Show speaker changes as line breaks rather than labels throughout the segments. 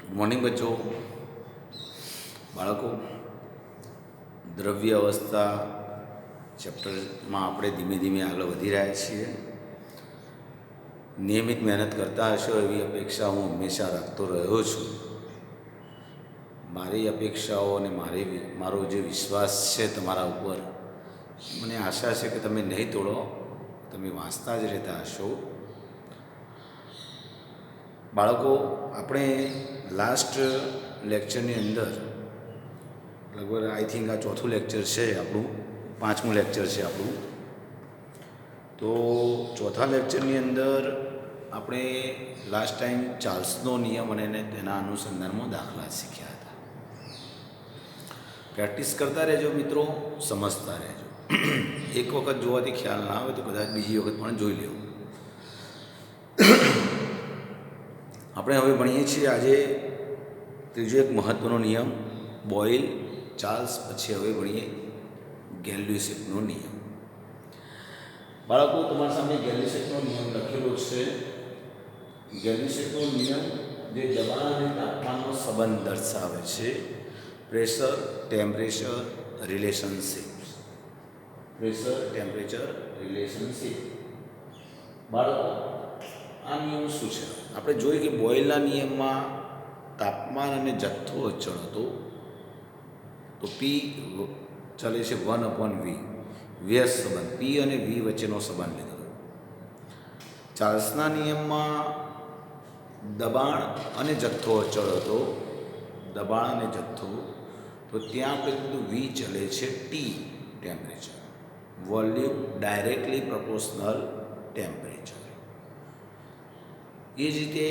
Good morning બચ્ચો. બાળકો, દ્રવ્ય અવસ્થા ચેપ્ટરમાં આપણે ધીમે ધીમે આગળ વધી રહ્યા છીએ. નિયમિત મહેનત કરતા હશો એવી અપેક્ષા હું હંમેશા રાખતો રહ્યો છું. મારી અપેક્ષાઓ અને મારો જે વિશ્વાસ છે તમારા ઉપર, મને આશા છે કે તમે નહીં તોડો, તમે વાંચતા જ રહેતા હશો. બાળકો, આપણે લાસ્ટ લેક્ચરની અંદર લગભગ આઈ થિંક આ ચોથું લેક્ચર છે આપણું, પાંચમું લેક્ચર છે આપણું. તો ચોથા લેક્ચરની અંદર આપણે લાસ્ટ ટાઈમ ચાર્લ્સનો નિયમ અને તેના અનુસંધાનમાં દાખલા શીખ્યા હતા. પ્રેક્ટિસ કરતા રહેજો મિત્રો, સમજતા રહેજો. એક વખત જોવાથી ખ્યાલ ના આવે તો કદાચ બીજી વખત પણ જોઈ લેવું. આપણે હવે ભણીએ છીએ આજે ત્રીજો એક મહત્ત્વનો નિયમ, બોઇલ, ચાર્લ્સ. પછી હવે ભણીએ ગેલ્યુસેકનો નિયમ. બાળકો, તમારા સામે ગેલ્યુસેકનો નિયમ લખેલો છે. ગેલ્યુસેકનો નિયમ જે દબાણ અને તાપમાનનો સંબંધ દર્શાવે છે. Pressure temperature relationship. Pressure temperature relationship. બાળકો, આ નિયમ શું છે? આપણે જોઈએ કે બોઇલના નિયમમાં તાપમાન અને જથ્થો અચળ હતો, તો પી ચાલે છે 1/V, વ્યસ્ત સંબંધ, પી અને વી વચ્ચેનો સંબંધ લીધો. ચાર્લ્સના નિયમમાં દબાણ અને જથ્થો અચળ હતો, દબાણ અને જથ્થો, તો ત્યાં આપણે કીધું વી ચલે છે T, temperature, volume directly proportional temperature. એ જ રીતે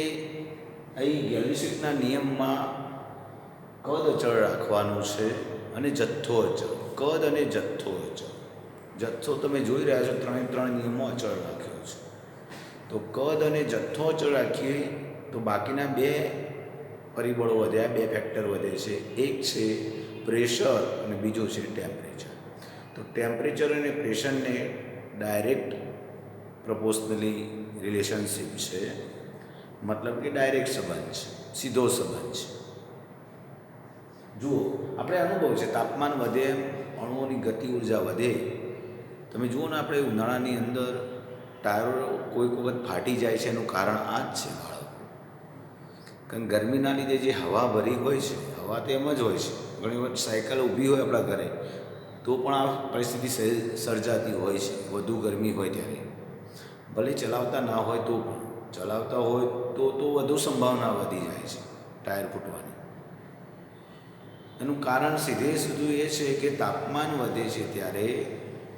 અહીં ગેલ્યુસેકના નિયમમાં કદ અચળ રાખવાનું છે અને જથ્થો અચળ. કદ અને જથ્થો અચળ. જથ્થો તમે જોઈ રહ્યા છો, ત્રણ નિયમો અચળ રાખ્યો છે. તો કદ અને જથ્થો અચળ રાખીએ તો બાકીના બે પરિબળો વધ્યા, બે ફેક્ટર વધે છે. એક છે પ્રેશર અને બીજો છે ટેમ્પરેચર. તો ટેમ્પરેચર અને પ્રેશરને ડાયરેક્ટ પ્રપોર્શનલી રિલેશનશીપ છે, મતલબ કે ડાયરેક્ટ સંબંધ છે, સીધો સંબંધ છે. જુઓ, આપણે અનુભવ છે, તાપમાન વધે એમ અણુઓની ગતિ ઉર્જા વધે. તમે જુઓ ને, આપણે ઉનાળાની અંદર ટાયરો કોઈક વખત ફાટી જાય છે, એનું કારણ આ જ છે બાળકો. કારણ ગરમીના લીધે જે હવા ભરી હોય છે, હવા તો એમ જ હોય છે. ઘણી વખત સાયકલ ઊભી હોય આપણા ઘરે તો પણ આ પરિસ્થિતિ સર્જાતી હોય છે. વધુ ગરમી હોય ત્યારે, ભલે ચલાવતા ના હોય તો પણ, ચલાવતા હોય તો વધુ સંભાવના વધી જાય છે ટાયર ફૂટવાની. એનું કારણ સીધે સીધું એ છે કે તાપમાન વધે છે ત્યારે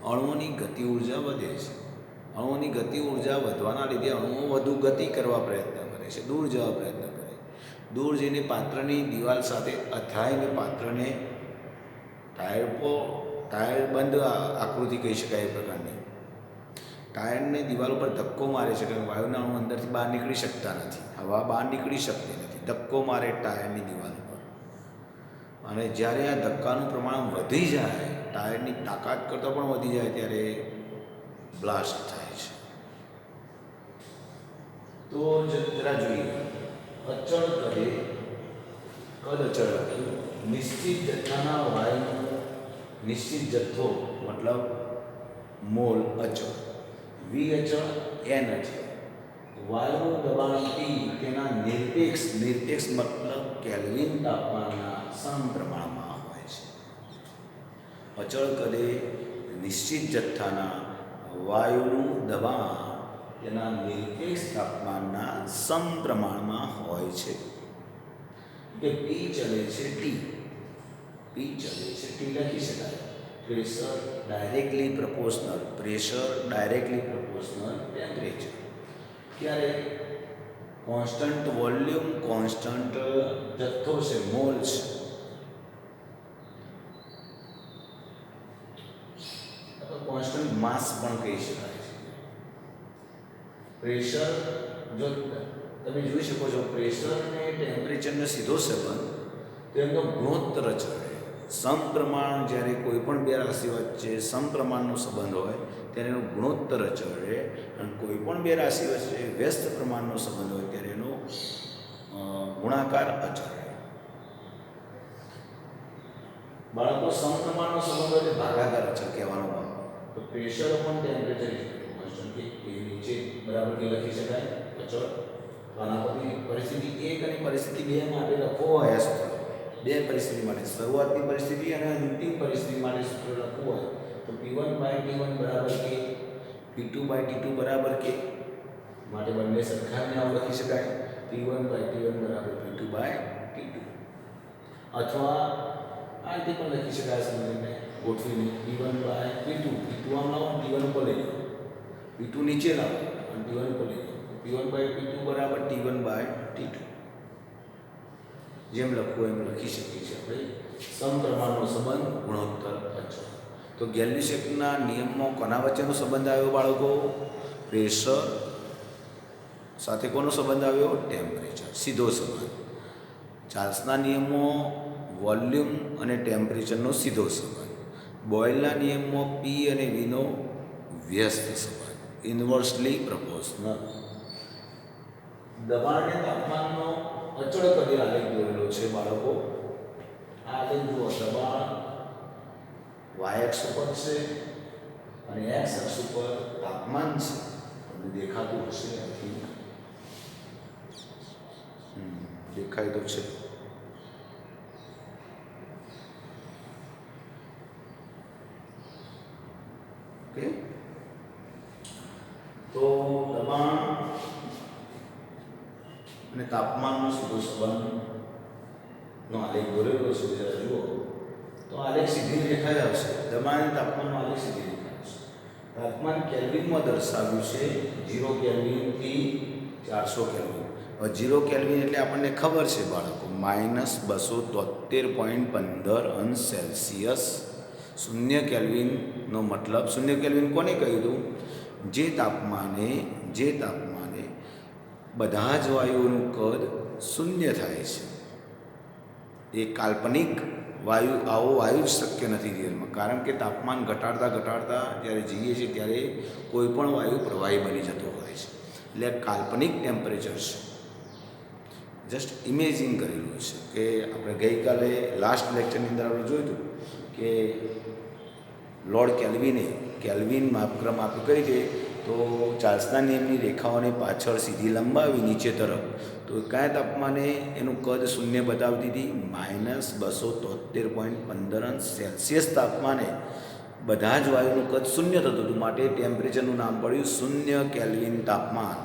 અણુઓની ગતિ ઉર્જા વધે છે. અણુઓની ગતિ ઉર્જા વધવાના લીધે અણુઓ વધુ ગતિ કરવા પ્રયત્ન કરે છે, દૂર જવા પ્રયત્ન કરે. દૂર જઈને પાત્રની દિવાલ સાથે અથડાઈને પાત્રને ટાયર બંધ આકૃતિ કહી શકાય એ પ્રકારની, ટાયરને દિવાલ ઉપર ધક્કો મારે છે. કારણ વાયુના અણુ અંદરથી બહાર નીકળી શકતા નથી, હવા બહાર નીકળી શકતી નથી. ધક્કો મારે ટાયરની દિવાલ ઉપર, અને જ્યારે આ ધક્કાનું પ્રમાણ વધી જાય, ટાયરની તાકાત કરતાં પણ વધી જાય, ત્યારે બ્લાસ્ટ થાય છે. તો જરા જોઈએ, અચળ કદ અચળ રાખ્યું. નિશ્ચિત જથ્થાના વાયુનો નિશ્ચિત જથ્થો મતલબ મોલ અચળ, વી અચળ, એન અચળ. વાયુનું દબાણ ટી તેના નિરપેક્ષ મતલબ કેલ્વિન તાપમાનના સમપ્રમાણમાં હોય છે. અચળ કદે નિશ્ચિત જથ્થાના વાયુનું દબાણ તેના નિરપેક્ષ તાપમાનના સમપ્રમાણમાં હોય છે. કે પી ચલે છે ટી, પી ચલે છે ટી લખી શકાય. Pressure directly proportional temperature. ક્યારે? કોન્સ્ટન્ટ વોલ્યુમ, કોન્સ્ટન્ટ જથ્થો છે, મોલ છે. કોન્સ્ટન્ટ માસ પણ કહી શકાય છે. પ્રેશર, જો તમે જોઈ શકો છો, પ્રેશર અને ટેમ્પરેચરનો સીધો સંબંધ, તેમનો ગુણોત્તર અચળ. સમપ્રમાણ, જ્યારે કોઈ પણ બે રાશિ વચ્ચે સમપ્રમાણનો સંબંધ હોય ત્યારે એનો ગુણોત્તર અચળ રહે, અને કોઈ પણ બે રાશિ વચ્ચે વ્યસ્ત પ્રમાણનો સંબંધ હોય ત્યારે એનો ગુણાકાર અચળ. બાળકો સમપ્રમાણનો સંબંધ એટલે ભાગાકાર અચળ કહેવાનો ભાવ. તો પ્રેશર અપોન ટેમ્પરેચર કોન્સ્ટન્ટ કે એ નીચે બરાબર કે લખી શકાય અચળ. આના પરથી પરિસ્થિતિ 1 અને પરિસ્થિતિ 2 માટે લખવો હોય સૂત્ર, બે પરિસ્થિતિ માટે, શરૂઆતની પરિસ્થિતિ અને અંતિમ પરિસ્થિતિ માટે સૂત્ર લખવું હોય તો P1/T1 બરાબર કે P2/T2 બરાબર કે માટે બંને સરખાવીને આવું લખી શકાય P1/T1 બરાબર P2/T2. અથવા આ રીતે પણ લખી શકાય સમજીને ગોઠવીને P1/P2. P2 આમ લાવો, T1 ઉપર લઈ લો, P2 નીચે લાવો અને T1 ઉપર લઈ લો. P1/P2 બરાબર T1/T2. જેમ લખવું એમ લખી શકીએ છીએ આપણે સમપ્રમાણનો સંબંધ ગુણોત્તર અચળ. તો ગેલ્યુસેકના નિયમમાં કોના વચ્ચેનો સંબંધ આવ્યો બાળકો? પ્રેશર સાથે કોનો સંબંધ આવ્યો? ટેમ્પરેચર, સીધો સંબંધ. ચાર્લ્સના નિયમમાં વોલ્યુમ અને ટેમ્પરેચરનો સીધો સંબંધ. બોયલના નિયમમાં P અને Vનો વ્યસ્ત સંબંધ, ઇન્વર્સલી પ્રપોર્શનલ. દબાણ અને તાપમાનનો અચળ કદી આલેખ દોરેલો છે બાળકો. આ આલેખ જુઓ, દબાણ y અક્ષ ઉપર છે અને x અક્ષ ઉપર તાપમાન છે. તમને દેખાતું હશે અહીંથી, દેખાય તો છે. ઓકે, તો દબાણ અને તાપમાનનો સીધો સંબંધનો આલેખ દોરેલો છે. જરા જુઓ તો આલેખ સીધી રેખા જ આવશે. દબાણ અને તાપમાનનો આલેખ સીધી રેખા આવશે. તાપમાન કેલ્વિનમાં દર્શાવ્યું છે, 0 કેલ્વિનથી 400 કેલ્વિન. હવે 0 કેલ્વિન એટલે આપણને ખબર છે બાળકો, -273.15 અંશ સેલ્સિયસ. 0 કેલ્વિનનો મતલબ, 0 કેલ્વિન કોને કહ્યું હતું? જે તાપમાને બધા જ વાયુઓનું કદ શૂન્ય થાય છે. એ કાલ્પનિક વાયુ, આવો વાયુ જ શક્ય નથી રિયલમાં, કારણ કે તાપમાન ઘટાડતા જ્યારે જઈએ છીએ ત્યારે કોઈ પણ વાયુ પ્રવાહી બની જતો હોય છે. એટલે કાલ્પનિક ટેમ્પરેચર છે, જસ્ટ ઇમેજિન કરેલું છે. કે આપણે ગઈકાલે લાસ્ટ લેક્ચરની અંદર આપણે જોયું હતું કે લોર્ડ કેલ્વિન માપક્રમ આપણે કરી દે તો ચાર્લ્સના નિયમની રેખાઓને પાછળ સીધી લંબાવી નીચે તરફ, તો કયા તાપમાને એનું કદ શૂન્ય બતાવતી હતી? -273.15 અંશ સેલ્સિયસ તાપમાને બધા જ વાયુનું કદ શૂન્ય થતું હતું. માટે ટેમ્પરેચરનું નામ પડ્યું 0 કેલ્વિન તાપમાન.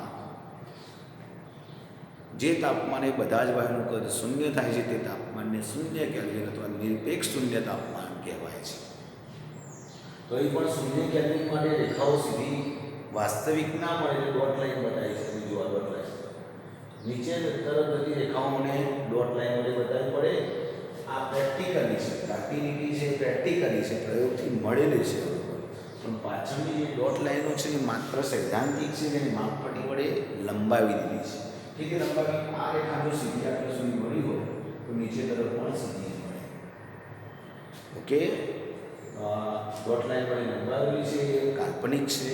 જે તાપમાને બધા જ વાયુનું કદ શૂન્ય થાય છે તે તાપમાનને 0 કેલ્વિન અથવા નિરપેક્ષ શૂન્ય તાપમાન કહેવાય છે. તો એ પણ 0 કેલ્વિન માટે રેખાઓ સીધી વાસ્તવિક ના મળે એટલે ડોટ લાઈન બતાવી છે. બીજું આ ડોટ લાઈન નીચે તરફ જતી રેખાઓને ડોટ લાઈન વડે બતાવવી પડે. આ પ્રેક્ટિકલી છે, પ્રેક્ટિકલી છે, પ્રયોગથી મળેલી છે. પણ પાછળની જે ડોટ લાઈનો છે એ માત્ર સૈદ્ધાંતિક છે, જેની માપપટ્ટી વડે લંબાવી દીધી છે. ઠીક છે, લંબાવી આ રેખા જો સીધી આટલા સુધી મળી હોય તો નીચે તરફ પણ સીધી મળે. ઓકે, ડોટ લાઈન વડે લંબાવેલી છે, કાલ્પનિક છે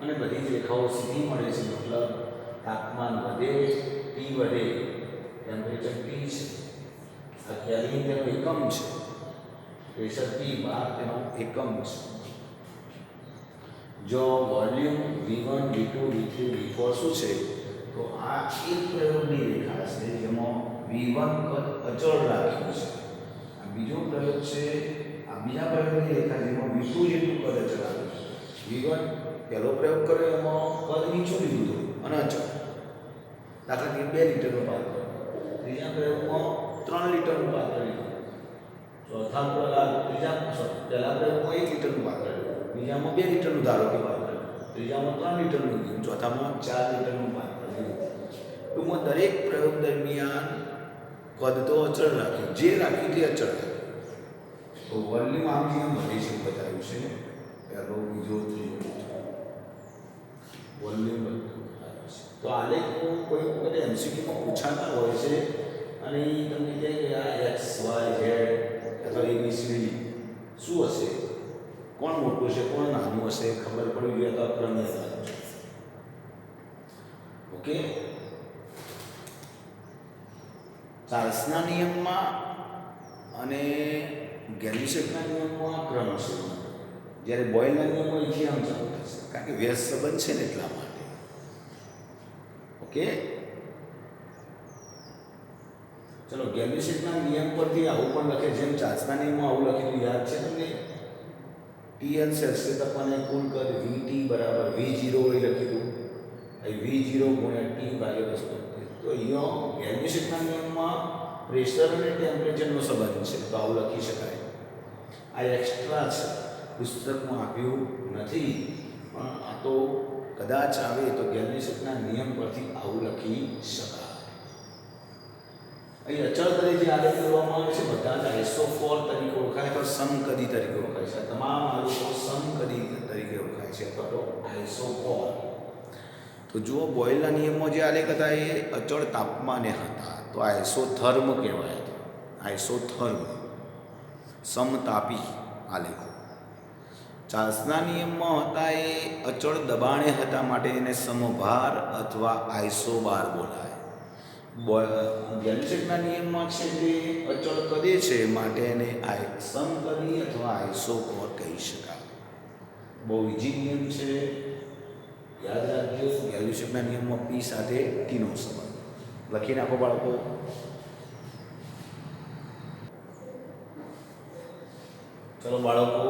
અને બધી જ રેખાઓ સીધી મળે છે. મતલબ તાપમાન વધે, T વધે, ટેમ્પરેચર T છે, આ કેલ્વિન તેનો એકમ છે, પ્રેશર P બાર તેનો એકમ છે. જો volume V1, V2, V3, V4 શું છે? તો આ એક પ્રયોગની રેખા છે જેમાં V1 કદ અચળ રાખ્યું છે. આ બીજો પ્રયોગ છે, આ બીજા પ્રયોગની રેખા જેમાં V2 જેટલું કદ અચળ રાખ્યું છે. V1 પહેલો પ્રયોગ કર્યો એમાં કદ નીચું લીધું હતું અને અચળ, દાખલા તરીકે 2 લીટરનું પાત્ર. ત્રીજા પ્રયોગમાં 3 લીટરનું પાત્ર લીધું. પહેલા પ્રયોગમાં 1 લીટરનું પાત્ર લીધું, બીજામાં 2 લીટરનું ધારો કે પાત્ર લીધું, ત્રીજામાં 3 લીટરનું લીધું, ચોથામાં 4 લીટરનું પાત્ર લીધું. ટૂંકમાં દરેક પ્રયોગ દરમિયાન કદ તો અચળ રાખ્યું, જે રાખ્યું તે અચળ રાખ્યું. તો વોલ્યુમ આમ જેમ વધે છે બતાવ્યું છે, પહેલો, બીજો, ત્રીજો વોલ્યુમ બતાવ્યું છે. તો આલેખનું કોઈ વખતે MCQમાં પૂછાતા હોય છે અને તમને કહે કે આ X, Y, Z અથવા ABCD શું હશે, કોણ મોટું છે, કોણ નાનું હશે, ખબર પડવી જોઈએ તો પ્રમેય. ઓકે, ચાર્લ્સના નિયમમાં અને ગેલિસેકના નિયમમાં ક્રમ છે, જ્યારે બોયલના નિયમમાં અહીંથી આમ ચાલુ થશે, કારણ કે વ્યસ્ત સંબંધ છે ને એટલા માટે. ઓકે, ચલો ગેલિસેકના નિયમ પરથી આવું પણ લખે, જેમ ચાર્લ્સના નિયમમાં આવું લખેલું યાદ છે તમને? TL સેલ્સિયસ તાપમાને કુલ કદ VT બરાબર V0 એ લખેલું, V0 ગુણ્યા T ભાગ્યા 10. તો અહીંયા ગેલિસેકના નિયમમાં પ્રેશર અને ટેમ્પરેચરનો સંબંધ છે, તો આવું લખી શકાય. આ એક્સ્ટ્રા છે, પુસ્તકમાં આપ્યું નથી, પણ આ તો કદાચ આવે તો ગેલિસેકના નિયમ પરથી આવું લખી શકાય. અહીં અચળ તરીકે આલેખ કરવામાં આવે છે, બધા જ આઇસોફોર તરીકે ઓળખાય અથવા સમકદી તરીકે ઓળખાય છે. તમામ આલેખો સમકદી તરીકે ઓળખાય છે અથવા તો આઇસોફોર. તો જુઓ, બોયલના નિયમમાં જે આલેખ હતા એ અચળ તાપમાને હતા, તો આઇસોથર્મ કહેવાય હતા. આઇસોથર્મ સમતાપી આલેખો. ચાર્લ્સના નિયમમાં હતા એ અચળ દબાણે હતા, માટે એને સમભાર અથવા આઇસોબાર બોલાય. ગેલિસેકના નિયમમાં છે જે અચળ કદે છે, માટે એને સમકદી અથવા આઇસોકોર કહી શકાય. બહુ ઇઝી નિયમ છે, યાદ રાખજો. ગેલિસેકના નિયમમાં P સાથે T નો સંબંધ લખી નાખો બાળકો. ચલો બાળકો,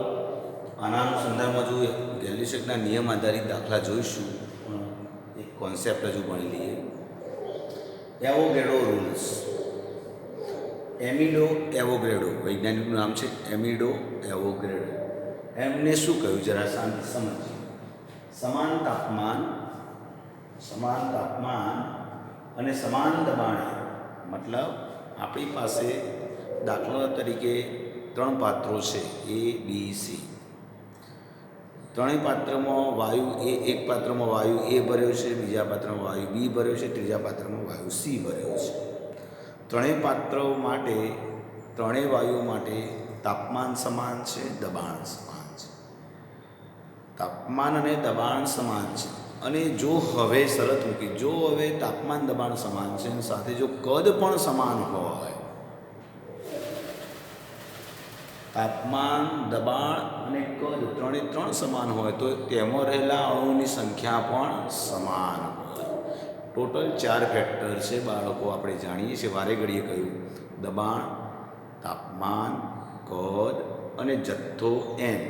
આના અનુસંધાનમાં જો ગેલિસેકના નિયમ આધારિત દાખલા જોઈશું, એક કોન્સેપ્ટ હજુ ભણી લઈએ. Avogadro rules. એમિડો એવોગેડ્રો વૈજ્ઞાનિકનું નામ છે, એમિડો એવોગેડ્રો. એમને શું કહ્યું જરા સમજીએ. સમાન તાપમાન અને સમાન દબાણે, મતલબ આપણી પાસે દાખલા તરીકે 3 પાત્રો છે, A, B, C. ત્રણેય પાત્રમાં વાયુ એક પાત્રમાં વાયુ A ભર્યો છે, બીજા પાત્રમાં વાયુ B ભર્યો છે, ત્રીજા પાત્રમાં વાયુ C ભર્યો છે. ત્રણેય વાયુઓ માટે તાપમાન સમાન છે, દબાણ સમાન છે. તાપમાન અને દબાણ સમાન છે, અને જો હવે શરત મૂકી, જો હવે તાપમાન દબાણ સમાન છે અને સાથે જો કદ પણ સમાન હોય, તાપમાન, દબાણ અને કદ ત્રણ સમાન હોય, તો તેમાં રહેલા અણુની સંખ્યા પણ સમાન હોય. ટોટલ 4 ફેક્ટર છે બાળકો, આપણે જાણીએ છીએ, વારે ઘડીએ કહ્યું. દબાણ, તાપમાન, કદ અને જથ્થો M,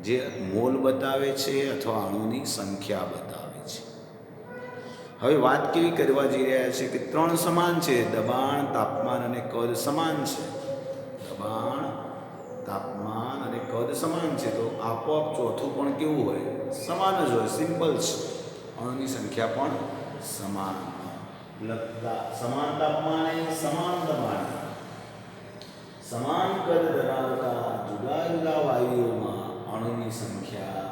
જે મોલ બતાવે છે અથવા અણુની સંખ્યા બતાવે છે. હવે વાત કેવી કરવા જઈ રહ્યા છે કે 3 સમાન છે, દબાણ, તાપમાન અને કદ સમાન છે. દબાણ, તાપમાન અને કદ સમાન છે, તો આપોઆપ ચોથું પણ કેવું હોય? સમાન જ હોય, સિમ્પલ છે. અણુની સંખ્યા પણ સમાન. સમાન તાપમાને, સમાન દબાણે, સમાન કદ ધરાવતા જુદા જુદા વાયુઓમાં અણુની સંખ્યા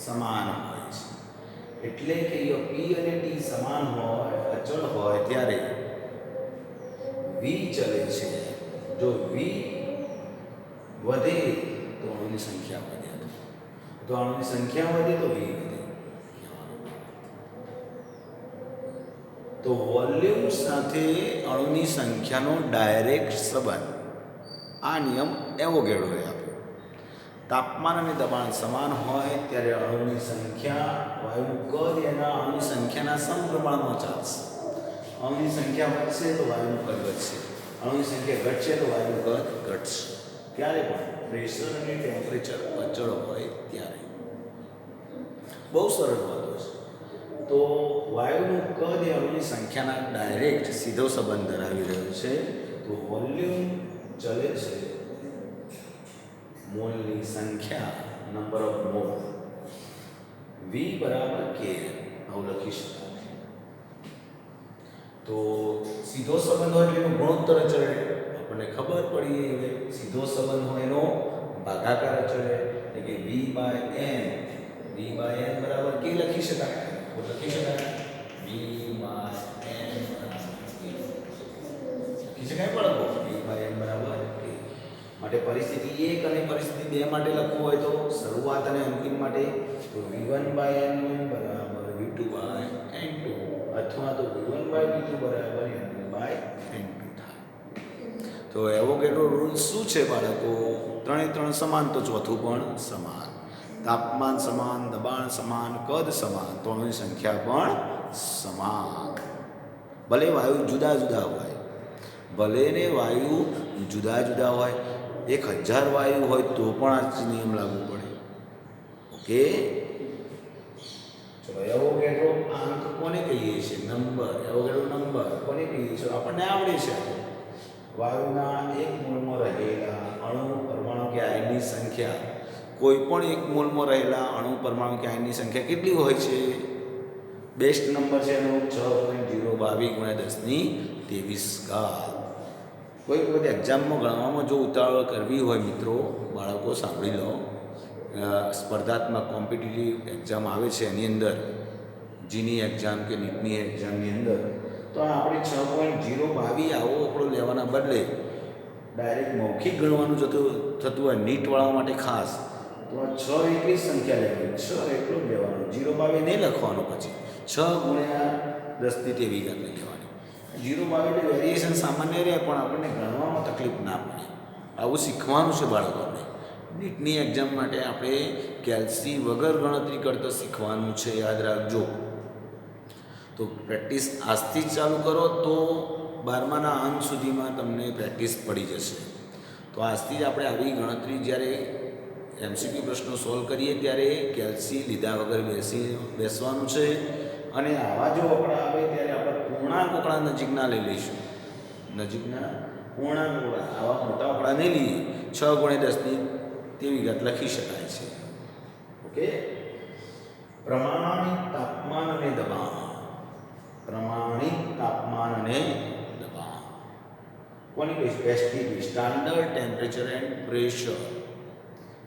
સમાન હોય છે. એટલે કે P અને T સમાન હોય, અચળ હોય, ત્યારે V ચલે છે. જો V વધે તો અણુની સંખ્યા વધે, તો અણુની સંખ્યા વધે તો V વધે. તો વોલ્યુમ સાથે અણુની સંખ્યાનો ડાયરેક્ટ સંબંધ આ નિયમ એવોગેડ્રોએ આપ્યો. તાપમાન અને દબાણ સમાન હોય ત્યારે અણુની સંખ્યા, વાયુનું કદ એના અણુની સંખ્યાના સમપ્રમાણમાં ચાલશે. અણુની સંખ્યા વધશે તો વાયુનું કદ વધશે, અણુની સંખ્યા ઘટશે તો વાયુનું કદ ઘટશે. ક્યારે પણ પ્રેશર અને ટેમ્પરેચર અચળ હોય ત્યારે. બહુ સરળ વાતો છે. તો વાયુનું કદ એ અણુની સંખ્યાના ડાયરેક્ટ સીધો સંબંધ ધરાવી રહ્યો છે. તો વોલ્યુમ ચલે છે મોલની સંખ્યા, નંબર ઓફ મોલ, V બરાબર K, આવું લખી શકાય. તો સીધો સંબંધ હોય એટલે એનો ગુણોત્તર અચળ, આપણને ખબર પડી. હવે સીધો સંબંધ હોય એનો ભાગાકાર અચળ, એટલે કે V/N બરાબર K લખી શકાય. લખી શકાય V/N બરાબર K લખી શકાય બાળકો. V/N બરાબર K. માટે પરિસ્થિતિ 1 અને પરિસ્થિતિ 2 માટે લખવું હોય તો શરૂઆત અને અંતિમ માટે તો V1/N1 બરાબર V2/N2, અથવા તો V1/V2 બરાબર N2/N1. 1/n2 થાય. તો એવોગેડ્રો રૂલ શું છે બાળકો? ત્રણે ત્રણ સમાન તો ચોથું પણ સમાન. તાપમાન સમાન, દબાણ સમાન, કદ સમાન, તો એની સંખ્યા પણ સમાન. ભલે વાયુ જુદા જુદા હોય, ભલે ને વાયુ જુદા જુદા હોય, 1000 વાયુ હોય તો પણ આ નિયમ લાગુ પડે. ઓકે, ચલો એવોગેડ્રો આંક કોને કહીએ છીએ? નંબર. એવોગેડ્રો નંબર કોને કહીએ છીએ? આપણને આવડે છે. વાયુના એક મોલમાં રહેલા અણુ પરમાણુ કે આયનની સંખ્યા, કોઈ પણ એક મોલમાં રહેલા અણુ પરમાણુ કે આયનની સંખ્યા કેટલી હોય છે? બેસ્ટ નંબર છે એનો 6.022 કોઈ વખત એક્ઝામમાં ગણવામાં જો ઉતાવળ કરવી હોય મિત્રો, બાળકો સાંભળી લો, સ્પર્ધાત્મક કોમ્પિટિટિવ એક્ઝામ આવે છે એની અંદર, જીની એક્ઝામ કે નીટની એક્ઝામની અંદર, તો આપણે 6.022 આવો આપણો લેવાના બદલે ડાયરેક્ટ મૌખિક ગણવાનું થતું હોય નીટવાળા માટે ખાસ, તો 6 એટલી સંખ્યા લેવાની, 6 એટલું જ લેવાનું, 0.22 નહીં લખવાનું. પછી 6 × 10⁻²2 લેવાની. 0.22 વેરિએશન સામાન્ય રહે પણ આપણને ગણવામાં તકલીફ ના પડે. આવું શીખવાનું છે બાળકોને. નીટની એક્ઝામ માટે આપણે કેલ્સી વગર ગણતરી કરતા શીખવાનું છે, યાદ રાખજો. તો પ્રેક્ટિસ આજથી જ ચાલુ કરો તો 12માના અંત સુધીમાં તમને પ્રેક્ટિસ પડી જશે. તો આજથી જ આપણે આવી ગણતરી જ્યારે MCQ પ્રશ્નો સોલ્વ કરીએ ત્યારે કેલ્સી લીધા વગર બેસવાનું છે. અને આવા જો આંકડા આવે ત્યારે આપણે પૂર્ણાંક આંકડા નજીકના લઈ લઈશું. નજીકના પૂર્ણાંક આંકડા, આવા મોટા આંકડા નહીં લઈએ. 6 × 10⁻²2 લખી શકાય છે. ઓકે, પ્રમાણિત તાપમાન અને દબાણ. પ્રમાણિત તાપમાન અને દબાણ કોની કહીશું? STP, standard temperature and pressure.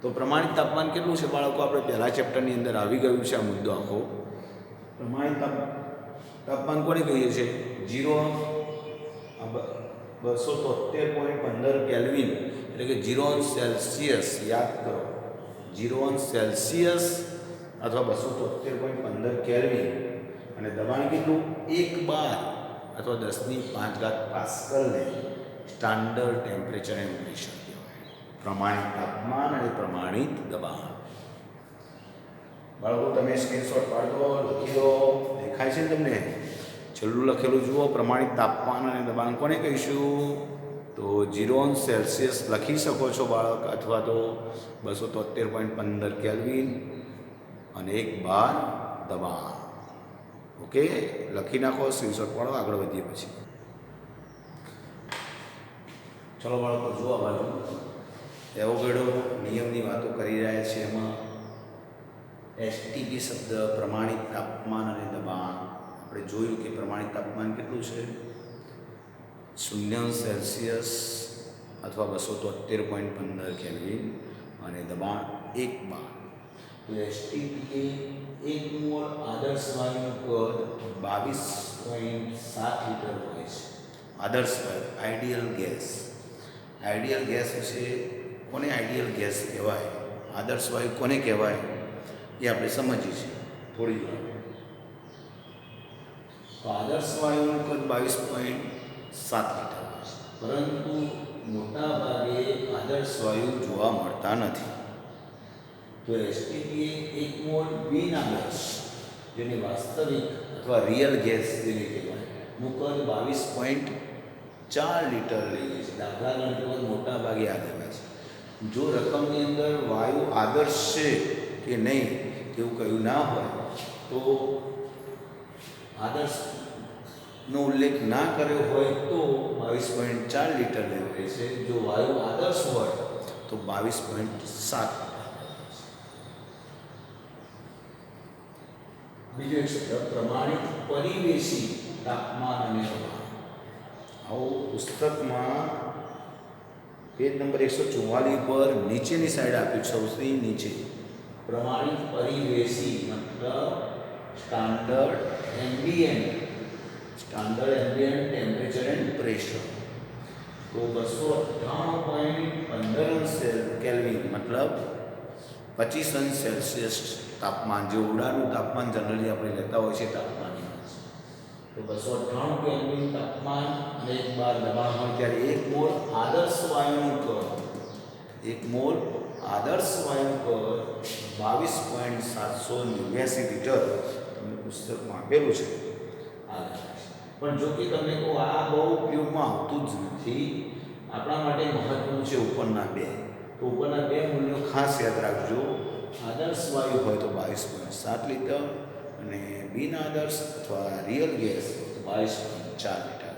તો પ્રમાણિત તાપમાન કેટલું છે બાળકો? આપણે પહેલા ચેપ્ટરની અંદર આવી ગયું છે આ મુદ્દો આખો. પ્રમાણિત તાપમાન કોને કહીએ છીએ? 273.15 કેલ્વિન, એટલે કે 0°C. યાદ કરો, 0°C અથવા 273.15 કેલ્વિન. અને દબાણ કેટલું? 1 બાર અથવા 10⁵ પાસ્કલને સ્ટાન્ડર્ડ ટેમ્પરેચર એન્ડ પ્રેશર કહેવાય. પ્રમાણિત તાપમાન અને પ્રમાણિત દબાણ. બાળકો તમે સ્ક્રીનશોટ પાડો, લખી દો. દેખાય છે ને તમને? છેલ્લું લખેલું જુઓ. પ્રમાણિત તાપમાન અને દબાણ કોને કહીશું? તો 0°C લખી શકો છો બાળક, અથવા તો 273.15 કેલ્વિન અને 1 બાર દબાણ. ઓકે, લખી નાખો, સ્ક્રીનશોટ પાડો. આગળ વધીએ પછી. ચલો બાળકો જુઓ બાજુ એવોગેડ્રો નિયમની વાતો કરી રહ્યા છે. એમાં STP શબ્દ, પ્રમાણિત તાપમાન અને દબાણ. આપણે જોયું કે પ્રમાણિત તાપમાન કેટલું છે? 0°C અથવા 273.15 કેલ્વિન અને દબાણ 1 બાર. તો STP એ 1 મોલ આદર્શ વાયુનું કદ 22.7 લિટર હોય છે. આદર્શ વાયુ, આઈડિયલ ગેસ. આઈડિયલ ગેસ વિશે કોને આઈડિયલ ગેસ કહેવાય, આદર્શ વાયુ કોને કહેવાય એ આપણે સમજીશું થોડી વાર. તો આદર્શ વાયુનું કદ 22.7 લિટર હોય છે, પરંતુ મોટા ભાગે આદર્શ વાયુ જોવા મળતા નથી. તો STP એ 1 મોલ બિન આદર્શ, જેને વાસ્તવિક અથવા રિયલ ગેસ જેને કહેવાય, નું કદ 22.4 લિટર લઈએ છીએ. દાખલા ગણતરી મોટા ભાગે યાદ આવે છે. જો રકમની અંદર વાયુ આદર્શ છે કે નહીં તેવું કહ્યું ના હોય તો આદર્શનો ઉલ્લેખ ના કર્યો હોય તો 22.4 લિટર લેવાય છે. જો વાયુ આદર્શ હોય તો 22.7. બીજો એક શબ્દ પ્રમાણિત પરિવેશી તાપમાન અને દબાણ. આવું પુસ્તકમાં પેજ નંબર 144 પર નીચેની સાઈડ આપ્યું છે, સૌથી નીચે. પ્રમાણિત પરિવેશી મતલબ standard ambient temperature and pressure. તો 298.15 કેલ્વિન મતલબ 25°C તાપમાન, જે ઉડાનું તાપમાન જનરલી આપણે લેતા હોય છે તાપમાન. તો 298 કેલ્વિન તાપમાન અને 1 બાર દબાણ હોય ત્યારે 1 મોલ આદર્શ વાયુનું કદ 1 મોલ આદર્શ વાયુ કદ 22.789 લીટર તમને પુસ્તકમાં આપેલું છે પણ જો કે તમને કહું આ બહુ ઉપયોગમાં આવતું જ નથી. આપણા માટે મહત્વનું છે ઉપરના બે. તો ઉપરના બે મૂલ્યો ખાસ યાદ રાખજો. આદર્શ વાયુ હોય તો 22.7 લીટર અને બિન આદર્શ અથવા રિયલ ગેસ 22.4 લીટર.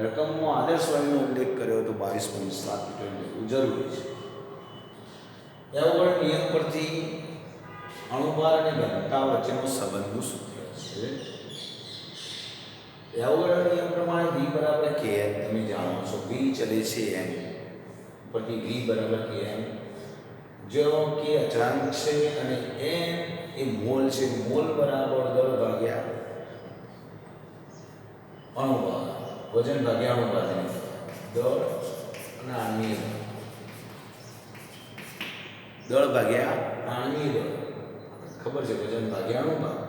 રકમમાં આદર્શ વાયુનો ઉલ્લેખ કર્યો તો 22.7 લીટર લેવું જરૂરી છે. એવોગાડ્રો નિયમ પરથી અણુભાર અને ઘનતા વચ્ચેનો સંબંધનું સૂત્ર છે. એવોગાડ્રો નિયમ પ્રમાણે V બરાબર Km તમે જાણો છો. V ચલે છે m પરથી V બરાબર Km. જો K અચળાંક છે અને m એ મોલ છે. મોલ બરાબર દળ ભાગ્યા અણુભાર, વજન ભાગ્યા અણુભાર, દળ અને આણ્વીય દળ ભાગ્યા આણ્વીય દળ. ખબર છે વજન ભાગ્યા અણુભાર.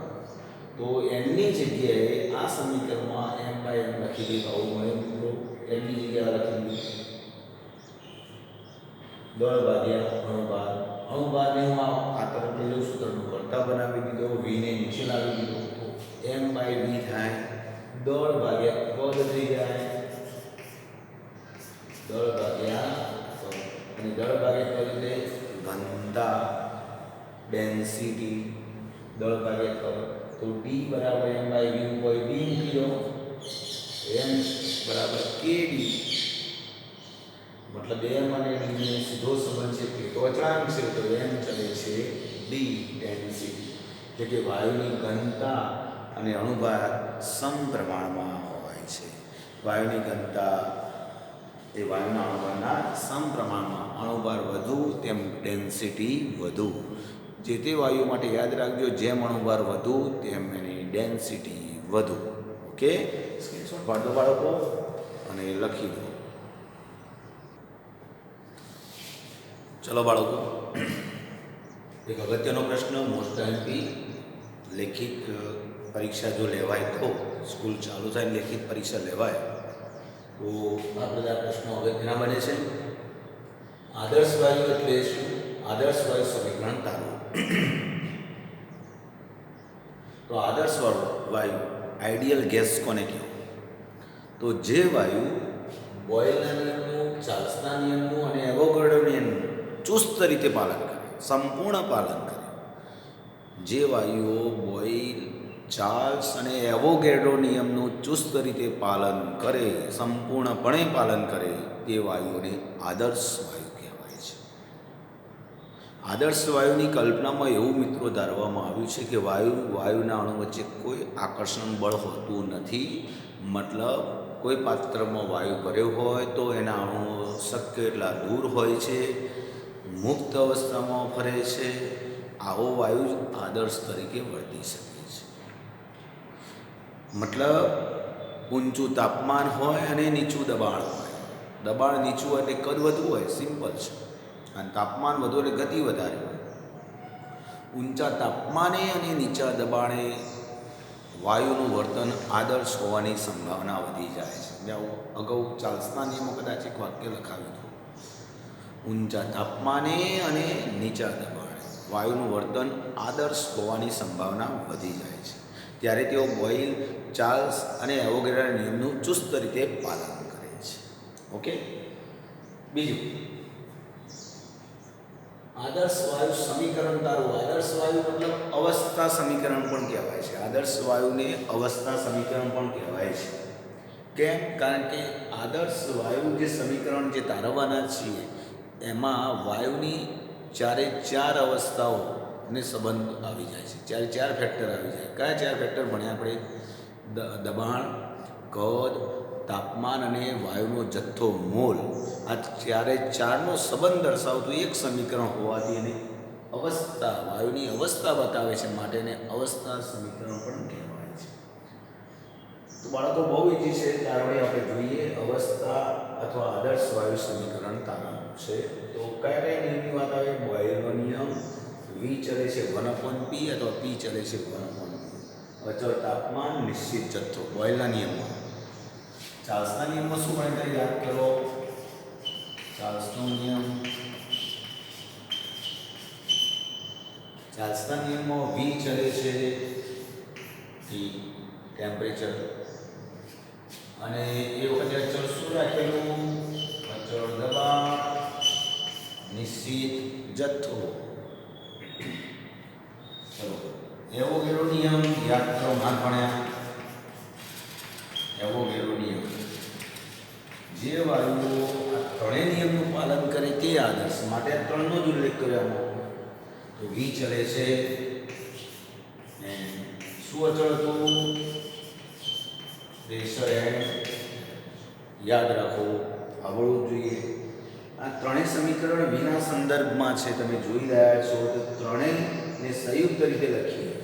તો એમની જગ્યાએ આ સમીકરણમાં m/m લખી દઈએ આવું મળે મિત્રો. એમની જગ્યાએ લખી દઈએ દળ ભાગ્યા અણુભાર. અણુભારને હું આ તરફ લઈ લઉં સૂત્રનું કરતા બનાવી દીધો. v ને નીચે લાવી દીધો તો m/v થાય. દળ ભાગ્યા કદ થઈ જાય. દળ ભાગ્યા અને દળ ભાગ્યા કદ એટલે ઘનતા ડેન્સિટી. દળ ભાગ્યા કદ તો d બરાબર m/v હોય d મૂકી દો. m બરાબર kd મતલબ m અને d ને સીધો સંબંધ છે કે તો અચળાંક છે તો m ચલે છે d ડેન્સિટી. એટલે કે વાયુની ઘનતા અને અણુભાર સમપ્રમાણમાં હોય છે. વાયુની ઘનતા એ વાયુના અણુભારના સમપ્રમાણમાં. અણુભાર વધુ તેમ ડેન્સિટી વધુ. જે તે વાયુ માટે યાદ રાખજો જેમ અણુભાર વધુ તેમ એની ડેન્સિટી વધુ. ઓકે, સ્ક્રીનશોટ પાડો બાળકો અને લખી દો. ચલો બાળકો, એક અગત્યનો પ્રશ્ન મોસ્ટ એમપી લેખિત પરીક્ષા જો લેવાય તો સ્કૂલ ચાલુ થાય લેખિત પરીક્ષા લેવાય તો આ બધા પ્રશ્નો અગત્યના બને છે. આદર્શ વાયુ એટલે શું? આદર્શ વાયુ સમીકરણ તારો. તો આદર્શ વાયુ આઈડિયલ ગેસ કોને કહેવાય? તો જે વાયુ બોયલના નિયમનું, ચાર્લ્સના નિયમનું અને એવોગાડ્રો નિયમનું ચુસ્ત રીતે પાલન કરે, સંપૂર્ણ પાલન કરે. જે વાયુઓ બોયલ, ચાર્લ્સ અને એવોગાડ્રો નિયમનું ચુસ્ત રીતે પાલન કરે, સંપૂર્ણપણે પાલન કરે તે વાયુઓને આદર્શ વાયુ કહેવાય છે. આદર્શ વાયુની કલ્પનામાં એવું મિત્રો ધારવામાં આવ્યું છે કે વાયુના અણુ વચ્ચે કોઈ આકર્ષણ બળ હોતું નથી. મતલબ કોઈ પાત્રમાં વાયુ ભર્યો હોય તો એના અણુઓ શક્ય એટલા દૂર હોય છે, મુક્ત અવસ્થામાં ફરે છે. આવો વાયુ જ આદર્શ તરીકે વર્તી શકે છે. મતલબ ઊંચું તાપમાન હોય અને નીચું દબાણ હોય. દબાણ નીચું એટલે કદ વધુ હોય, સિમ્પલ છે. અને તાપમાન વધુ એટલે ગતિ વધારે હોય. ઊંચા તાપમાને અને નીચા દબાણે વાયુનું વર્તન આદર્શ હોવાની સંભાવના વધી જાય છે. મેં અગાઉ ચાર્લ્સના નિયમો કદાચ એક વાક્ય લખાવ્યું હતું. ઊંચા તાપમાને અને નીચા દબાણે વાયુનું વર્તન આદર્શ હોવાની સંભાવના વધી જાય છે. ત્યારે તેઓ બોયલ, ચાર્લ્સ અને એવોગાડ્રો નિયમનું ચુસ્ત રીતે પાલન કરે છે. ઓકે, બીજું આદર્શ વાયુ સમીકરણ તારું. આદર્શ વાયુ મતલબ અવસ્થા સમીકરણ પણ કહેવાય છે. આદર્શ વાયુને અવસ્થા સમીકરણ પણ કહેવાય છે. કેમ? કારણ કે આદર્શ વાયુ જે સમીકરણ જે તારવવાના છીએ એમાં વાયુની ચારે ચાર અવસ્થાઓને સંબંધ આવી જાય છે. ચારે ચાર ફેક્ટર આવી જાય. કયા ચાર ફેક્ટર ભણ્યા આપણે? દબાણ, કદ, તાપમાન અને વાયુનો જથ્થો મોલ. આ ચારે ચારનો સંબંધ દર્શાવતું એક સમીકરણ હોવાથી એને અવસ્થા, વાયુની અવસ્થા બતાવે છે માટે એને અવસ્થા સમીકરણ પણ કહેવાય છે. તો બાળકો બહુ ઈજી છે. તારવણી આપણે જોઈએ. અવસ્થા અથવા આદર્શ વાયુ સમીકરણ તારવવાનું છે. તો કયા કયા નિયમની વાત આવે? બોયલનો નિયમ. V ચલે છે 1/P અથવા P ચલે છે 1/P. અચળ તાપમાન નિશ્ચિત જથ્થો બોયલના નિયમમાં. ચાર્લ્સના નિયમમાં શું ભણતા યાદ કરો. ચાર્લ્સનો નિયમ. ચાર્લ્સના નિયમમાં V ચલે છે T ટેમ્પરેચર અને એ વખતે અચળ શું રાખેલું. અચળ દબાણ નિશ્ચિત જથ્થો. ચલો એવોગેડ્રો નિયમ યાદ કરો. માન ભણ્યા એવોગેડ્રો નિયમ. જે વાયુઓ આ ત્રણેય નિયમનું પાલન કરે તે આદર્શ માટે આ ત્રણનો જ ઉલ્લેખ કર્યો. તો V ચલે છે ને શું અચળ હતું. પ્રેશર યાદ રાખો આવડવું જોઈએ. આ ત્રણેય સમીકરણ વિના સંદર્ભમાં છે. તમે જોઈ રહ્યા છો તો ત્રણેયને સંયુક્ત રીતે લખીએ.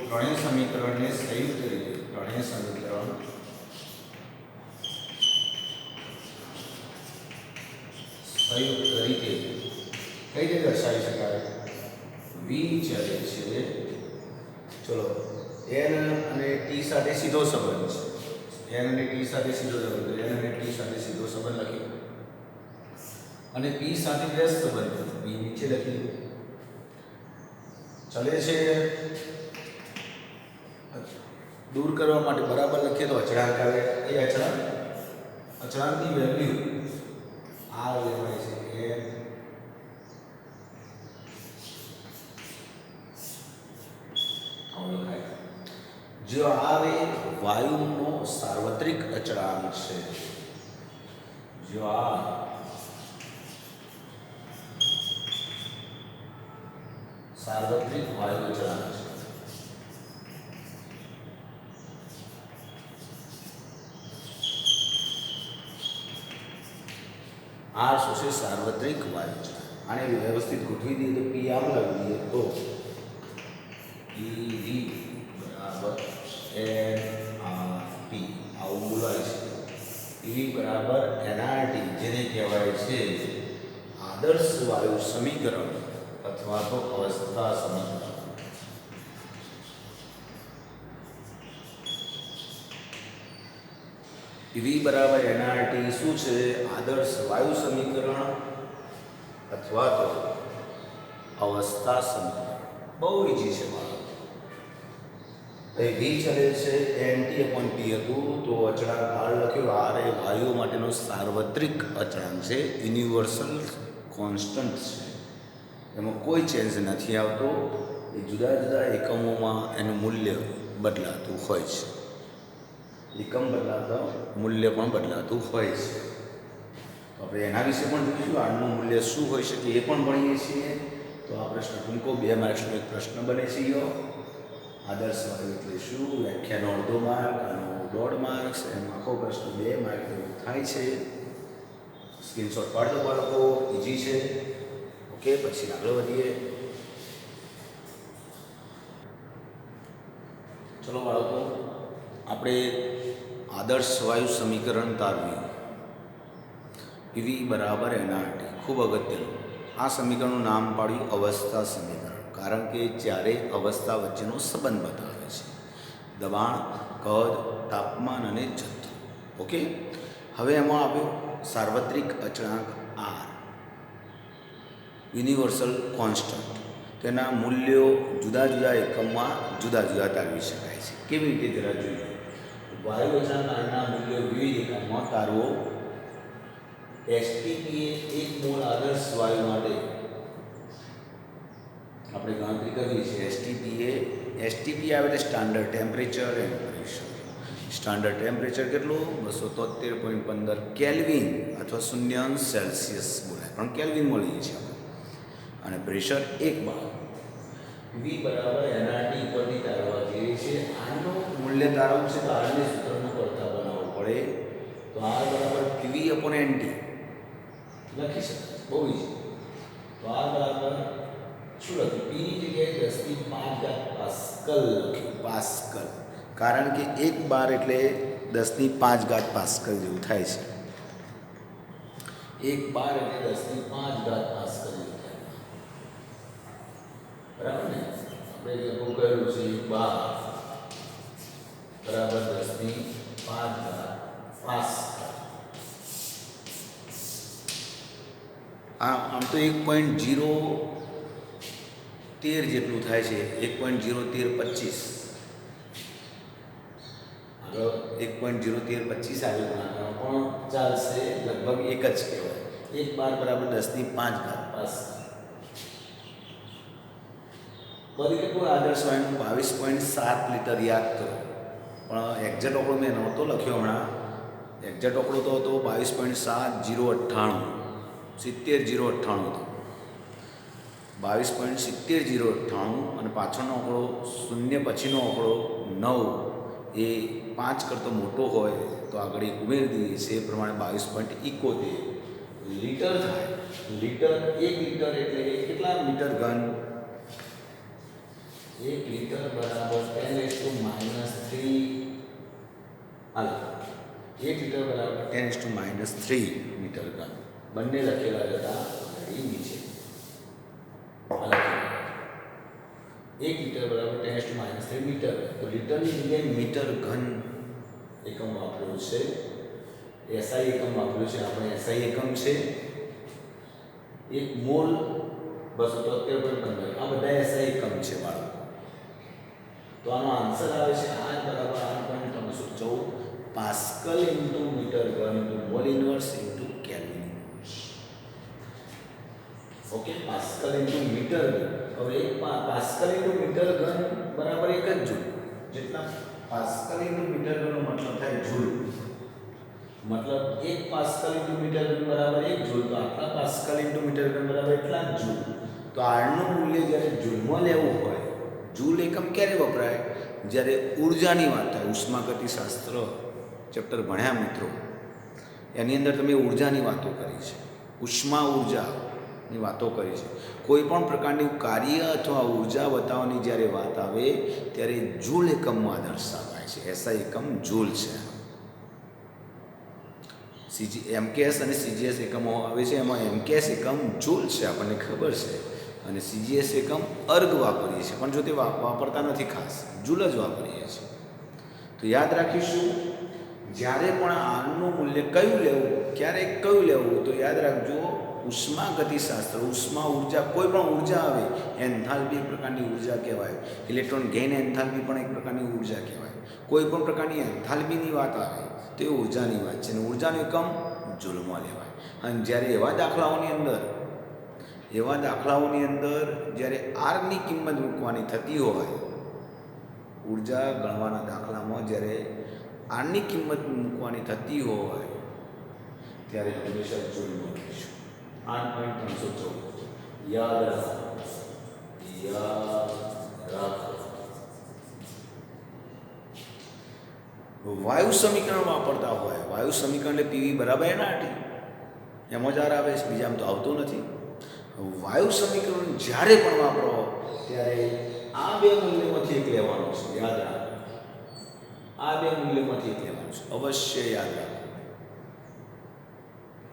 ત્રણેય સમીકરણને સંયુક્ત રીતે ત્રણેય સમીકરણ સંયુક્ત રીતે કઈ રીતે દર્શાવી શકાય. V ચલે છે. ચલો n અને t સાથે સીધો સંબંધ છે. n અને t સાથે સીધો સંબંધ. n અને t સાથે સીધો સંબંધ લખી અને p સાથે વ્યસ્ત સંબંધ p નીચે લખી. ચલે છે દૂર કરવા માટે બરાબર લખીએ તો અચળાંક આવે. એ અચળાંકની વેલ્યુ આ લેવાય છે કે જો આવે વાયુનો સાર્વત્રિક અચળાંક છે. જો આ સાર્વત્રિક વાયુ અચળાંક છે. આ શું છે. સાર્વત્રિક વાયુ અચળાંક. આને વ્યવસ્થિત ગોઠવી દઈએ તો પી આમ લાવી દઈએ તો EV બરાબર NRT આવું બોલાય છે. EV બરાબર NRT જેને કહેવાય છે આદર્શ વાયુ સમીકરણ અથવા તો અવસ્થા સમીકરણ. EV બરાબર NRT શું છે. આદર્શ વાયુ સમીકરણ અથવા તો અવસ્થા સમીકરણ. બહુ ઈજી છે મારો. V ચલે છે NT/T હતું તો અચળાંક R લખ્યો. R એ વાયુઓ માટેનો સાર્વત્રિક અચળાંક છે. યુનિવર્સલ કોન્સ્ટન્ટ છે. એમાં કોઈ ચેન્જ નથી આવતો. એ જુદા જુદા એકમોમાં એનું મૂલ્ય બદલાતું હોય છે. એકમ બદલાતા મૂલ્ય પણ બદલાતું હોય છે. તો આપણે એના વિશે પણ જોઈશું. આનું મૂલ્ય શું હોઈ શકે એ પણ ભણીએ છીએ. તો આ પ્રશ્ન ટૂંકો 2 માર્ક્સનો એક પ્રશ્ન બને છે. આદર્શ વાયુ એટલે શું. વ્યાખ્યાનો અડધો માર્ક આનો 1.5 માર્ક્સ. એમ આખો પ્રશ્ન 2 માર્ક થાય છે. સ્ક્રીનશોટ પાડો બાળકો. ઈજી છે. ઓકે પછી આગળ વધીએ. ચલો બાળકો આપણે આદર્શ વાયુ સમીકરણ તારવ્યું. EV બરાબર NRT. ખૂબ અગત્યનું. આ સમીકરણનું નામ પાડ્યું અવસ્થા સમીકરણ. કારણ કે જ્યારે અવસ્થા વચ્ચેનો સંબંધ બતાવે છે. દબાણ, કદ, તાપમાન અને જથ્થો. ઓકે હવે એમાં આવ્યો સાર્વત્રિક અચળાંક R યુનિવર્સલ કોન્સ્ટન્ટ. તેના મૂલ્યો જુદા જુદા એકમમાં જુદા જુદા તારવી શકાય છે. કેવી રીતે જરા જોઈએ. વાયુ અચળાંક Rના મૂલ્યો વિવિધ એકમમાં તારવો. STPA 1 મોલ આદર્શ વાયુ માટે આપણે ગણતરી કરવી છે. STPA આવે એટલે standard temperature and pressure. Standard temperature કેટલું 273.15 કેલ્વિન અથવા 0 સેલ્સિયસ બોલાય પણ કેલ્વિન મળીએ છીએ આપણે. અને પ્રેશર 1 બાર. V બરાબર NRT ઉપરથી તારવા જઈએ છે. આનું મૂલ્ય તારવું છે તો આને સૂત્રનું કરતા બનાવવું પડે. તો R બરાબર PV/NT લખી શકાય. બહુ ઈઝી. તો R બરાબર શું લખ્યું. P ની જગ્યાએ 10⁵ પાસ્કલ લખ્યું. પાસ્કલ. કારણ કે 1 બાર એટલે 10⁵ પાસ્કલ જેવું થાય છે. 1 બાર એટલે 10⁵ પાસ્કલ જેવું થાય. બરાબર ને. આપણે લખવું કયું છે 12 બરાબર 10 ની 5 ઘાત પાસ્કલ. આમ તો 1.013 જેટલું થાય છે. 1.01325 આગળ 1.01325 આવ્યું પણ ચાલશે, લગભગ એક જ કહેવાય. 1 12 બરાબર 10 ની 5 ઘાત પાસ્કલ. પરિપૂર્ણ આદર્શ વાયુનું 22.7 લિટર યાદ કરો. પણ એક્ઝેક્ટ આંકડો મેં નહોતો લખ્યો હમણાં. એક્ઝેક્ટ આંકડો તો હતો 22.7098 70098 હતો. 22.7098 અને પાછળનો આંકડો શૂન્ય પછીનો આંકડો 9 એ 5 કરતો મોટો હોય તો આગળ એક ઉમેરી દઈએ છે. એ પ્રમાણે 22.71 લીટર થાય. લીટર 1 લીટર એટલે કેટલા મીટર ઘન? 1 લીટર બરાબર 10⁻³ હાલ 1 લીટર બરાબર 10⁻³ મીટર ઘન. બંને લખેલા હતા એ નીચે. 1 લીટર બરાબર 10⁻³ મીટર. તો લીટરની જગ્યાએ મીટર ઘન એકમ વાપર્યું છે. એસઆઈ એકમ વાપર્યું છે. આપણે એસઆઈ એકમ છે 1 મોલ 273.15. આ બધા એસઆઈ એકમ છે બાળકો. તો આનો આન્સર આવે છે 8 બરાબર 8.314 પાસ્કલ ઇન્ટુ મીટર ઘન into mole inverse into kelvin inverse. Okay, pascal into metre ઘન. હવે એક પાસ્કલ ઇન્ટુ મીટર ઘન બરાબર 1 જ જૂલ. જેટલા પાસ્કલ ઇન્ટુ મીટર ઘનનો મતલબ થાય જૂલ. મતલબ 1 પાસ્કલ ઇન્ટુ મીટર ઘન બરાબર 1 જૂલ. તો આટલા પાસ્કલ ઇન્ટુ મીટર ઘન બરાબર એટલા જ જૂલ. તો આરનું મૂલ્ય જ્યારે જૂલમાં લેવું હોય, જૂલ એકમ ક્યારે વપરાય? જ્યારે ઉર્જાની વાત થાય. ઉષ્માગતિશાસ્ત્ર ચેપ્ટર ભણ્યા મિત્રો, એની અંદર તમે ઉર્જાની વાતો કરી છે. ઉષ્મા ઉર્જાની વાતો કરી છે. કોઈ પણ પ્રકારનું કાર્ય અથવા ઉર્જા બતાવવાની જ્યારે વાત આવે ત્યારે જૂલ એકમમાં દર્શાવાય છે. એસઆઈ એકમ જૂલ છે. એમકેએસ અને સીજીએસ એકમો આવે છે. એમાં એમકેએસ એકમ જૂલ છે, આપણને ખબર છે. અને સીજીએસ એકમ અર્ગ વાપરીએ છીએ, પણ જો તે વાપરતા નથી, ખાસ જૂલ જ વાપરીએ છીએ. તો યાદ રાખીશું, જ્યારે પણ આરનું મૂલ્ય કયું લેવું, ક્યારેક કયું લેવું, તો યાદ રાખજો ઉષ્માગતિશાસ્ત્ર, ઉષ્મા ઉર્જા, કોઈ પણ ઉર્જા આવે, એન્થાલ્પી એક પ્રકારની ઉર્જા કહેવાય. ઇલેક્ટ્રોન ગેઇન એન્થાલ્પી પણ એક પ્રકારની ઉર્જા કહેવાય. કોઈ પણ પ્રકારની એન્થાલ્પીની વાત આવે તો એ ઉર્જાની વાત છે. અને ઉર્જાનું એકમ જૂલમાં લેવાય. અને જ્યારે એવા દાખલાઓની અંદર જ્યારે આરની કિંમત મૂકવાની થતી હોય, ઉર્જા ગણવાના દાખલામાં જ્યારે આરની કિંમત મૂકવાની થતી હોય ત્યારે હંમેશા જૂલમાં લઈશું. 8.314 યાદ રાખો. વાયુ સમીકરણ વાપરતા હોય, વાયુ સમીકરણ એટલે પીવી બરાબર એનઆરટી, એમાં જ આર આવે છે, બીજામાં તો આવતું નથી. વાયુ સમીકરણ જ્યારે પણ વાપરો ત્યારે આ બે મૂલ્યમાંથી એક લેવાનું છે. યાદ રાખો, આ બે મૂલ્યમાંથી એક લેવાનું છે. અવશ્ય યાદ રાખો.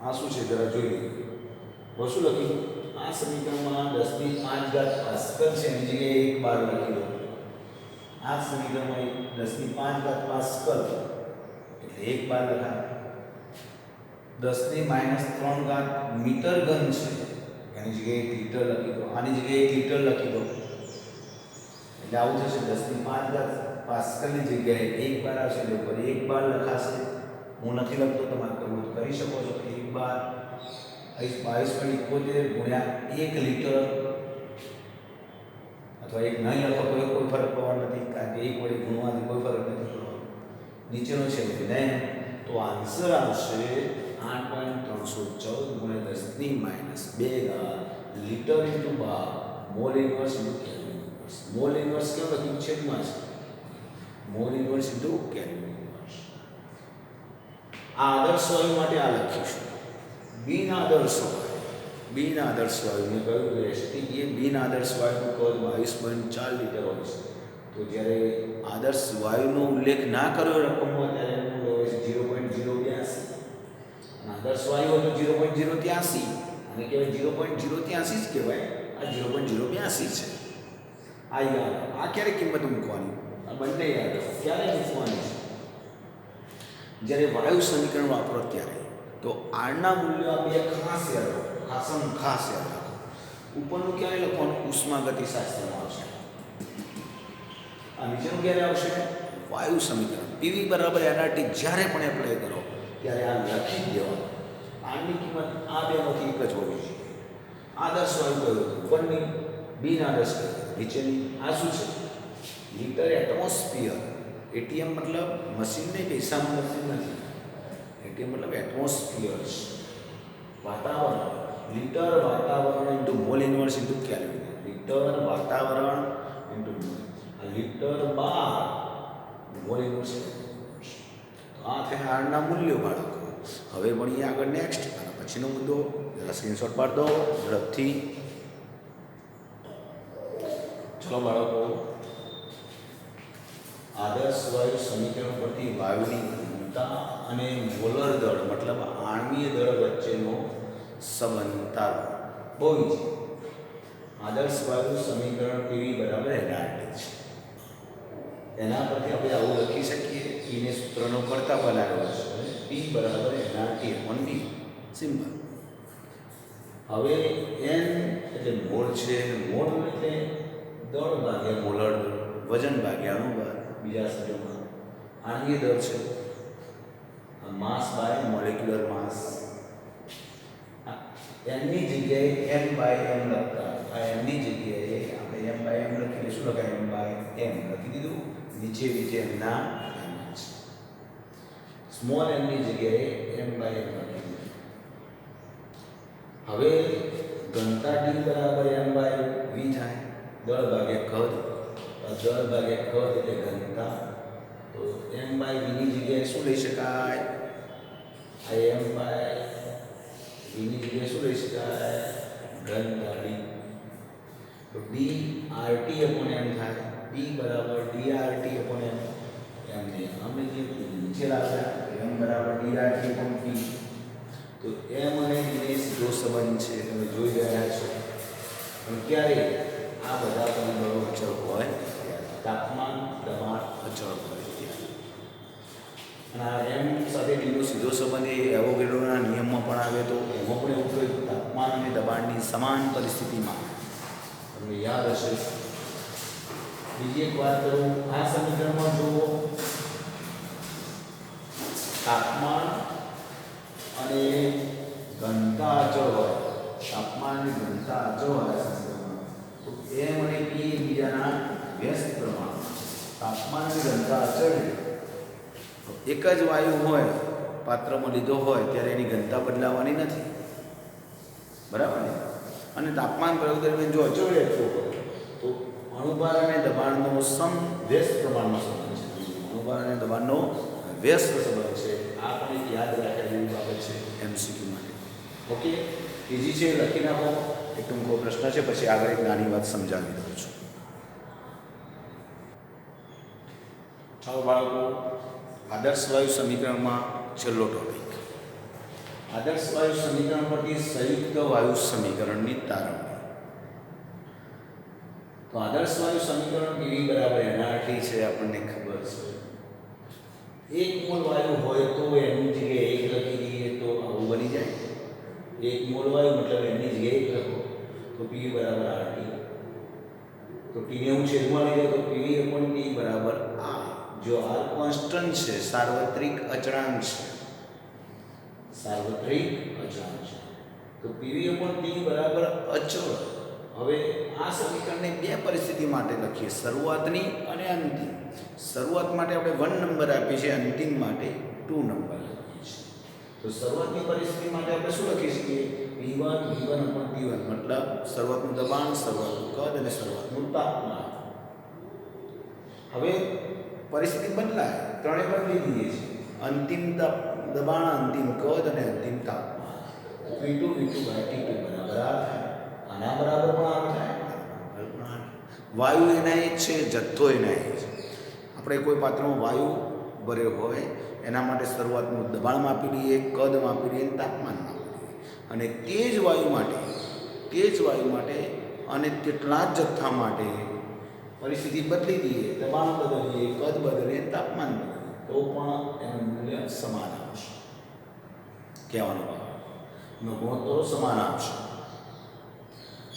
આ શું છે જરા જોઈ લઈએ. શું લખ્યું? આ સમીકરણમાં 10⁵ પાસ્કલ છે, એની જગ્યાએ 1 બાર લખી દો. આ સમીકરણમાં 10⁵ પાસ્કલ એટલે 1 બાર લખાય. 10⁻³ મીટર ઘન છે, એની જગ્યાએ 1 લીટર લખી દો. આની જગ્યાએ 1 લીટર લખી દો. એટલે આવું થશે. 10⁵ પાસ્કલની જગ્યાએ 1 બાર આવશે એટલે ઉપર 1 બાર લખાશે. હું નથી લખતો, તમારે કરવું તો કરી શકો છો. 1 બાર 22.71 ગુણ્યા 1 લીટર, અથવા 1 નહીં લખો તો કોઈ ફરક પડવાનો નથી, કારણ કે 1 વડે ગુણવાથી કોઈ ફરક નથી પડવાનો. નીચેનો છે ને, તો આન્સર આવશે 8.314 ગુણ્યા 10⁻² litre into bar mol inverse into kelvin inverse. Mol inverse કેવું લખ્યું છે? છેદમાં છે. Mol inverse into kelvin inverse. આ આદર્શ વાયુ માટે આ લખીશું. બિન આદર્શ વાયુ મેં કહ્યું કે એસટી બિન આદર્શ વાયુનું કદ 22.4 લીટર હોય છે. તો જ્યારે આદર્શ વાયુનો ઉલ્લેખ ના કર્યો રકમમાં ત્યારે એનું હોય છે 0.082. અને આદર્શ વાયુ હોય તો 0.083, અને કહેવાય 0.083 જ કહેવાય. આ 0.082 છે. આ યાદ આ ક્યારે કિંમત મૂકવાની? આ બંને યાદ ક્યારે મૂકવાની છે? જ્યારે વાયુ સમીકરણ વાપરો ત્યારે. તો આરના મૂલ્યો આ બે ખાસ યાદ રાખો, ખાસ યાદ રાખો. ઉપરનું ક્યારે લખવાનું? ઉષ્માગતિશાસ્ત્રમાં આવશે. આ નીચેનું ક્યારે આવશે? વાયુ સમીકરણ. પીવી બરાબર એનઆરટી જ્યારે પણ એપ્લાય કરો ત્યારે આ લખી જ દેવાનું. આની કિંમત આ બેમાંથી એક જ હોવી જોઈએ. આદર્શ વાયુ કયું હતું? ઉપરની બિન આદર્શ કયું? નીચેની. આ શું છે? Litre atmosphere. એટીએમ મતલબ મશીન નહીં, પૈસાનું મશીન નથી. એટીએમ મતલબ એટમોસ્ફિયર છે, વાતાવરણ. લિટર વાતાવરણ into mole inverse into kelvin. Litre વાતાવરણ ઇન્ટુ મોલ. આ લિટર 12 મોલ ઇન્વર્સ. તો આ થાય આરના મૂલ્યો બાળકો. હવે ભણીએ આગળ નેક્સ્ટ. અને પછીનો મુદ્દો જરા સ્ક્રીનશોટ પાડ દો ઝડપથી. ચલો બાળકો, આદર્શ વાયુ સમીકરણ પરથી વાયુની ઘનતા અને મોલર દળ મતલબ આણ્વીય દળ વચ્ચેનો સંબંધ તારવો. બહુ ઈઝી. આદર્શ વાયુ સમીકરણ પીવી બરાબર એનઆરટી છે. એના પરથી આપણે આવું લખી શકીએ. ઈને સૂત્રનો કરતા બનાવ્યો છે. પી બરાબર એનઆરટી અપોન વી. સિમ્પલ. હવે એન એટલે મોલ છે. મોલ એટલે દળ ભાગ્યા મોલર દળ, વજન ભાગ્યા અણુભાર. બીજા શબ્દોમાં આણ્વીય દળ છે. માસ બાય મોલેક્યુલર માસ. એમની જગ્યાએ એમ બાય એમ લખતા. આ એમની જગ્યાએ આપણે એમ બાય એમ લખીને શું લખાય? એમ બાય એમ લખી દીધું. નીચે એમના એમ છે. સ્મોલ એમની જગ્યાએ એમ બાય એમ લખી દીધું. હવે ઘનતા ડી બરાબર એમ બાય વી થાય. દળ ભાગ્યા કદ. દળ ભાગ્યા કદ એટલે ઘનતા. તો એમ બાય વીની જગ્યાએ શું લઈ શકાય? આ એમ બાય વીની જગ્યાએ શું લઈ શકાય? ઘનતા ડી. તો ડી આરટી અપોન એમ થાય. પી બરાબર ડી આરટી અપોન એમ. એમને અમે જે નીચે લાવ્યા એમ બરાબર ડી આરટી અપોન પી. તો એમ અને ડીને સીધો સંબંધ છે, તમે જોઈ રહ્યા છો. પણ ક્યારે? આ બધા પરિબળો અચળ હોય, તાપમાન દબાણ અચળ હોય. અને આ એમ સાથે ડીનો સીધો સંબંધ એ એવોગાડ્રોના નિયમમાં પણ આવે. તો એમાં પણ એવું કહ્યું તાપમાન અને દબાણની સમાન પરિસ્થિતિમાં. તમને યાદ હશે. બીજી એક વાત કરું. આ સમીકરણમાં જુઓ, તાપમાન અને ઘનતા અચળ હોય. તાપમાન અને ઘનતા અચળ હોય સમીકરણમાં. તો એમ અને પી બીજાના વ્યસ્ત પ્રમાણ. તાપમાન અને ઘનતા અચળ એક જ વાયુ હોય, પાત્રમાં લીધો હોય ત્યારે એની ઘનતા બદલાવાની નથી. બરાબર ને? અને તાપમાન પ્રયોગ દરમિયાન જો અચળ રહેતો હોય તો અણુભાર અને દબાણનો વ્યસ્ત પ્રમાણમાં સંબંધ છે. અણુભાર અને દબાણનો વ્યસ્ત સંબંધ છે. આ પણ એક યાદ રાખવા જેવી બાબત છે એમસીક્યુ માટે. ઓકે, ઈઝી છે, લખી નાખો. એક ટૂંકો પ્રશ્ન છે, પછી આગળ એક નાની વાત સમજાવી દઉં છું. ચાલો બાળકો, આદર્શ વાયુ સમીકરણમાં છેલ્લો ટોપિક. આદર્શ વાયુ સમીકરણ પરથી સંયુક્ત વાયુ સમીકરણની તારવણી. તો આદર્શ વાયુ સમીકરણ પીવી બરાબર એનઆરટી છે, આપણને ખબર છે. એક મોલ વાયુ હોય તો એની જગ્યાએ એક લખી દઈએ તો આવું બની જાય. એક મોલ વાયુ મતલબ એની જગ્યાએ એક લખો તો પીવી બરાબર આરટી. તો ટીને હું છેદમાં લઈ લઉં તો પીવી અપોન ટી બરાબર આર. જો આર કોન્સ્ટન્ટ છે, સાર્વત્રિક અચળાંક છે. સાર્વત્રિક અચળાંક છે તો પીવી અપોન ટી બરાબર અચળ. હવે આ સમીકરણને બે પરિસ્થિતિ માટે લખીએ, શરૂઆતની અને અંતિમ. શરૂઆત માટે આપણે 1 નંબર આપીએ છીએ, અંતિમ માટે 2 નંબર લખીએ છીએ. તો શરૂઆતની પરિસ્થિતિ માટે આપણે શું લખી શકીએ? V1 V1 T1 મતલબ શરૂઆતનું દબાણ, શરૂઆતનું કદ અને શરૂઆતનું તાપમાન. હવે પરિસ્થિતિ બદલાય, ત્રણે બદલી દઈએ છીએ. અંતિમ દબાણ, અંતિમ કદ અને અંતિમ તાપમાન. V2 T2 બરાબર આ થાય. આના બરાબર પણ આમ થાય. વાયુ એના એ છે, જથ્થો એના એ છે. આપણે કોઈ પાત્રમાં વાયુ ભર્યો હોય એના માટે શરૂઆતનું દબાણ માપી લઈએ, કદ માપી લઈએ, તાપમાન માપી લઈએ. અને તે જ વાયુ માટે અને તેટલા જ જથ્થા માટે પરિસ્થિતિ બદલી દઈએ, દબાણ બદલીએ, કદ બદલીએ, તાપમાન બદલીએ, તો પણ એનું મૂલ્ય સમાન આવશે. કહેવાનો ભાવ ગુણોત્તરો સમાન આવશે.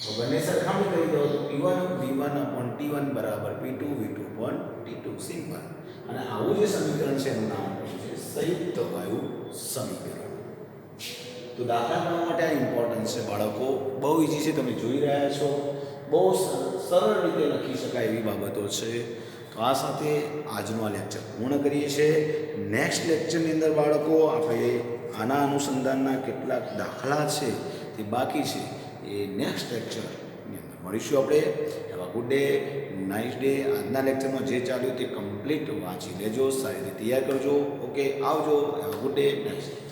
તો બંને સરખામણી કરી દો તો P1 V1 upon T1 બરાબર P2 V2 upon T2. Simple. અને આવું જે સમીકરણ છે એનું નામ છે સંયુક્ત વાયુ સમીકરણ. તો દાખલા ગણવા માટે આ ઇમ્પોર્ટન્ટ છે બાળકો, બહુ ઇઝી છે, તમે જોઈ રહ્યા છો, બહુ સરળ રીતે લખી શકાય એવી બાબતો છે. તો આ સાથે આજનો આ લેક્ચર પૂર્ણ કરીએ છીએ. નેક્સ્ટ લેક્ચરની અંદર બાળકો આપણે આના અનુસંધાનના કેટલાક દાખલા છે તે બાકી છે, એ નેક્સ્ટ લેક્ચરની અંદર મળીશું આપણે. Have a good day, nice day. આજના લેક્ચરમાં જે ચાલ્યું તે કમ્પ્લીટ વાંચી લેજો, સારી રીતે તૈયાર કરજો. ઓકે, આવજો. Have a good day. Next